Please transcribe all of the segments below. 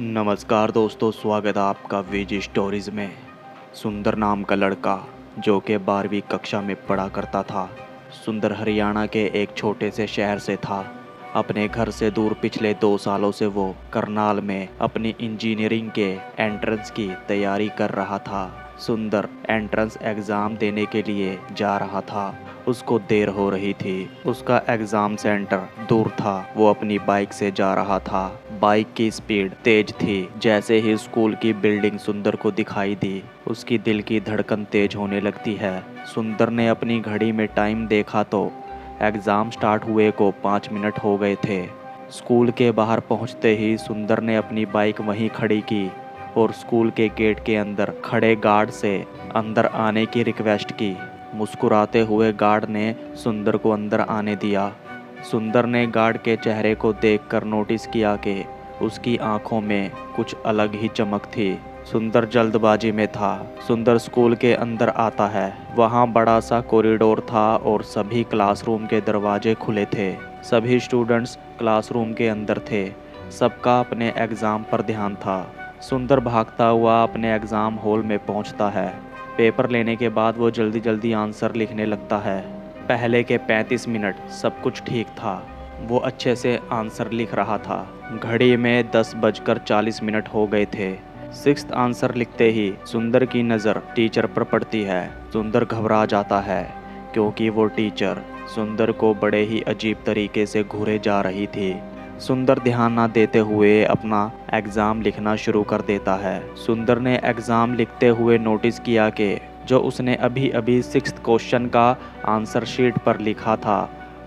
नमस्कार दोस्तों, स्वागत है आपका विज स्टोरीज़ में। सुंदर नाम का लड़का जो कि 12वीं कक्षा में पढ़ा करता था। सुंदर हरियाणा के एक छोटे से शहर से था। अपने घर से दूर पिछले 2 सालों से वो करनाल में अपनी इंजीनियरिंग के एंट्रेंस की तैयारी कर रहा था। सुंदर एंट्रेंस एग्ज़ाम देने के लिए जा रहा था। उसको देर हो रही थी। उसका एग्ज़ाम सेंटर दूर था। वो अपनी बाइक से जा रहा था। बाइक की स्पीड तेज थी। जैसे ही स्कूल की बिल्डिंग सुंदर को दिखाई दी, उसकी दिल की धड़कन तेज होने लगती है। सुंदर ने अपनी घड़ी में टाइम देखा तो एग्ज़ाम स्टार्ट हुए को 5 मिनट हो गए थे। स्कूल के बाहर पहुंचते ही सुंदर ने अपनी बाइक वहीं खड़ी की और स्कूल के गेट के अंदर खड़े गार्ड से अंदर आने की रिक्वेस्ट की। मुस्कुराते हुए गार्ड ने सुंदर को अंदर आने दिया। सुंदर ने गार्ड के चेहरे को देखकर नोटिस किया कि उसकी आंखों में कुछ अलग ही चमक थी। सुंदर जल्दबाजी में था। सुंदर स्कूल के अंदर आता है। वहाँ बड़ा सा कॉरिडोर था और सभी क्लासरूम के दरवाजे खुले थे। सभी स्टूडेंट्स क्लासरूम के अंदर थे। सबका अपने एग्ज़ाम पर ध्यान था। सुंदर भागता हुआ अपने एग्ज़ाम हॉल में पहुँचता है। पेपर लेने के बाद वो जल्दी जल्दी आंसर लिखने लगता है। पहले के 35 मिनट सब कुछ ठीक था। वो अच्छे से आंसर लिख रहा था। घड़ी में 10:40 हो गए थे। 6th आंसर लिखते ही सुंदर की नज़र टीचर पर पड़ती है। सुंदर घबरा जाता है क्योंकि वो टीचर सुंदर को बड़े ही अजीब तरीके से घूरे जा रही थी। सुंदर ध्यान ना देते हुए अपना एग्ज़ाम लिखना शुरू कर देता है। सुंदर ने एग्ज़ाम लिखते हुए नोटिस किया कि जो उसने अभी अभी 6th क्वेश्चन का आंसर शीट पर लिखा था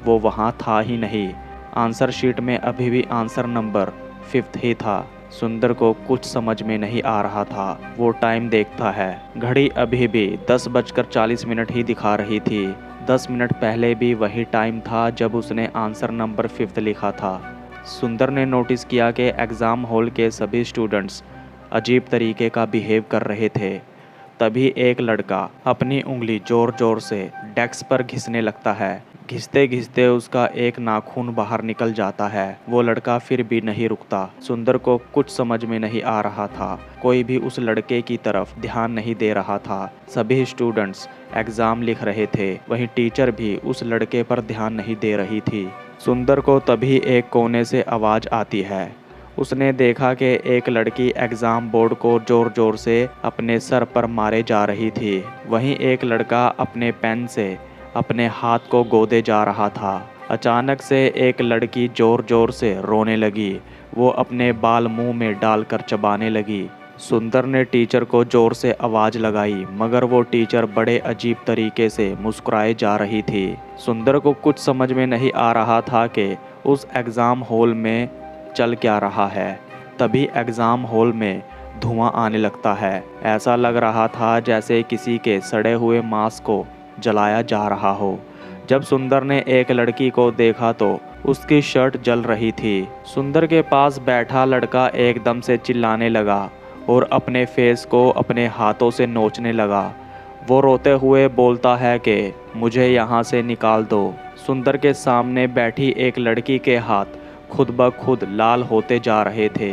वो वहाँ था ही नहीं। आंसर शीट में अभी भी आंसर नंबर 5th ही था। सुंदर को कुछ समझ में नहीं आ रहा था। वो टाइम देखता है। घड़ी अभी भी 10:40 ही दिखा रही थी। 10 मिनट पहले भी वही टाइम था जब उसने आंसर नंबर 5th लिखा था। सुंदर ने नोटिस किया कि एग्ज़ाम हॉल के सभी स्टूडेंट्स अजीब तरीके का बिहेव कर रहे थे। तभी एक लड़का अपनी उंगली ज़ोर ज़ोर से डेस्क पर घिसने लगता है। घिसते घिसते उसका एक नाखून बाहर निकल जाता है। वो लड़का फिर भी नहीं रुकता। सुंदर को कुछ समझ में नहीं आ रहा था। कोई भी उस लड़के की तरफ ध्यान नहीं दे रहा था। सभी स्टूडेंट्स एग्ज़ाम लिख रहे थे। वहीं टीचर भी उस लड़के पर ध्यान नहीं दे रही थी। सुंदर को तभी एक कोने से आवाज़ आती है। उसने देखा कि एक लड़की एग्ज़ाम बोर्ड को ज़ोर ज़ोर से अपने सर पर मारे जा रही थी। वहीं एक लड़का अपने पेन से अपने हाथ को गोदे जा रहा था। अचानक से एक लड़की ज़ोर ज़ोर से रोने लगी। वो अपने बाल मुंह में डालकर चबाने लगी। सुंदर ने टीचर को ज़ोर से आवाज़ लगाई मगर वो टीचर बड़े अजीब तरीके से मुस्कुराए जा रही थी। सुंदर को कुछ समझ में नहीं आ रहा था कि उस एग्ज़ाम हॉल में चल क्या रहा है। तभी एग्ज़ाम हॉल में धुआं आने लगता है। ऐसा लग रहा था जैसे किसी के सड़े हुए मांस को जलाया जा रहा हो। जब सुंदर ने एक लड़की को देखा तो उसकी शर्ट जल रही थी। सुंदर के पास बैठा लड़का एकदम से चिल्लाने लगा और अपने फेस को अपने हाथों से नोचने लगा। वो रोते हुए बोलता है कि मुझे यहाँ से निकाल दो। सुंदर के सामने बैठी एक लड़की के हाथ खुद ब खुद लाल होते जा रहे थे,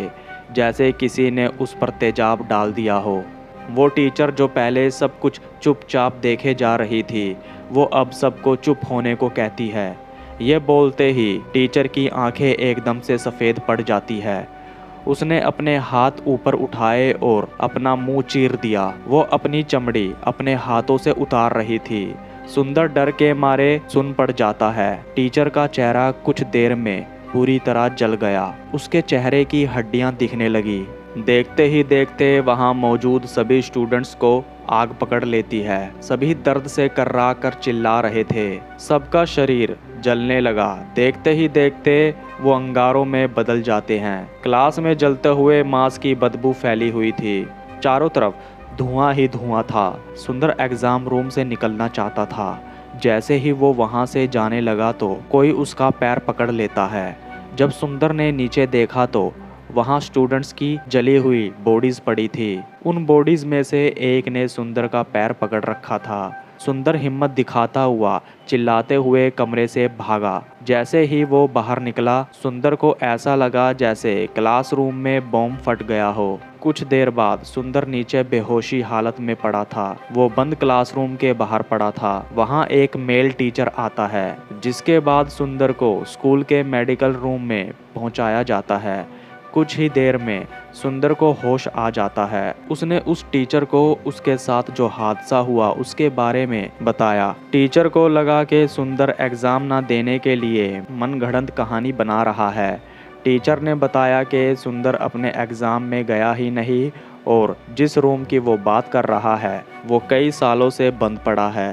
जैसे किसी ने उस पर तेजाब डाल दिया हो। वो टीचर जो पहले सब कुछ चुपचाप देखे जा रही थी, वो अब सबको चुप होने को कहती है। ये बोलते ही टीचर की आंखें एकदम से सफ़ेद पड़ जाती है। उसने अपने हाथ ऊपर उठाए और अपना मुंह चीर दिया। वो अपनी चमड़ी अपने हाथों से उतार रही थी। सुंदर डर के मारे सुन पड़ जाता है। टीचर का चेहरा कुछ देर में पूरी तरह जल गया। उसके चेहरे की हड्डियां दिखने लगी। देखते ही देखते वहां मौजूद सभी स्टूडेंट्स को आग पकड़ लेती है। सभी दर्द से कर्रा कर चिल्ला रहे थे। सबका शरीर जलने लगा। देखते ही देखते वो अंगारों में बदल जाते हैं। क्लास में जलते हुए मांस की बदबू फैली हुई थी। चारों तरफ धुआं ही धुआं था। सुंदर एग्ज़ाम रूम से निकलना चाहता था। जैसे ही वो वहाँ से जाने लगा तो कोई उसका पैर पकड़ लेता है। जब सुंदर ने नीचे देखा तो वहाँ स्टूडेंट्स की जली हुई बॉडीज़ पड़ी थी। उन बॉडीज़ में से एक ने सुंदर का पैर पकड़ रखा था। सुंदर हिम्मत दिखाता हुआ चिल्लाते हुए कमरे से भागा। जैसे ही वो बाहर निकला, सुंदर को ऐसा लगा जैसे क्लासरूम में बॉम्ब फट गया हो। कुछ देर बाद सुंदर नीचे बेहोशी हालत में पड़ा था। वो बंद क्लासरूम के बाहर पड़ा था। वहाँ एक मेल टीचर आता है, जिसके बाद सुंदर को स्कूल के मेडिकल रूम में पहुँचाया जाता है। कुछ ही देर में सुंदर को होश आ जाता है। उसने उस टीचर को उसके साथ जो हादसा हुआ उसके बारे में बताया। टीचर को लगा कि सुंदर एग्ज़ाम ना देने के लिए मनगढ़ंत कहानी बना रहा है। टीचर ने बताया कि सुंदर अपने एग्ज़ाम में गया ही नहीं और जिस रूम की वो बात कर रहा है वो कई सालों से बंद पड़ा है।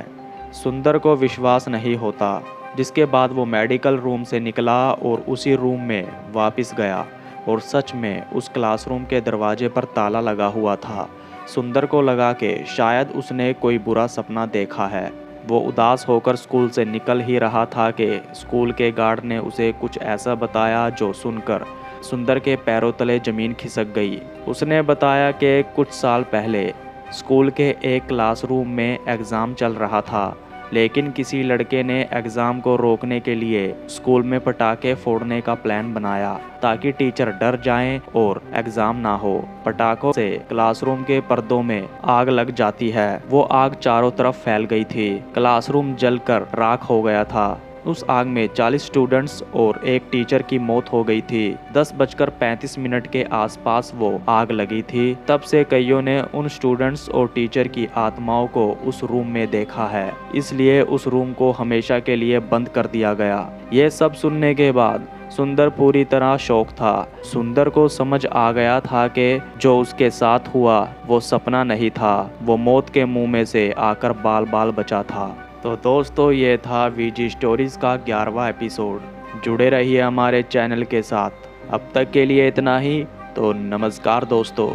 सुंदर को विश्वास नहीं होता, जिसके बाद वो मेडिकल रूम से निकला और उसी रूम में वापस गया और सच में उस क्लासरूम के दरवाजे पर ताला लगा हुआ था। सुंदर को लगा कि शायद उसने कोई बुरा सपना देखा है। वो उदास होकर स्कूल से निकल ही रहा था कि स्कूल के गार्ड ने उसे कुछ ऐसा बताया जो सुनकर सुंदर के पैरों तले ज़मीन खिसक गई। उसने बताया कि कुछ साल पहले स्कूल के एक क्लासरूम में एग्ज़ाम चल रहा था, लेकिन किसी लड़के ने एग्ज़ाम को रोकने के लिए स्कूल में पटाखे फोड़ने का प्लान बनाया ताकि टीचर डर जाएं और एग्ज़ाम ना हो। पटाखों से क्लासरूम के पर्दों में आग लग जाती है। वो आग चारों तरफ फैल गई थी। क्लासरूम जलकर राख हो गया था। उस आग में 40 स्टूडेंट्स और एक टीचर की मौत हो गई थी। 10:35 के आसपास वो आग लगी थी। तब से कईयों ने उन स्टूडेंट्स और टीचर की आत्माओं को उस रूम में देखा है, इसलिए उस रूम को हमेशा के लिए बंद कर दिया गया। ये सब सुनने के बाद सुंदर पूरी तरह शॉक था। सुंदर को समझ आ गया था कि जो उसके साथ हुआ वो सपना नहीं था, वो मौत के मुंह में से आकर बाल बाल बचा था। तो दोस्तों, ये था वीजी स्टोरीज़ का 11वां एपिसोड। जुड़े रहिए हमारे चैनल के साथ। अब तक के लिए इतना ही। तो नमस्कार दोस्तों।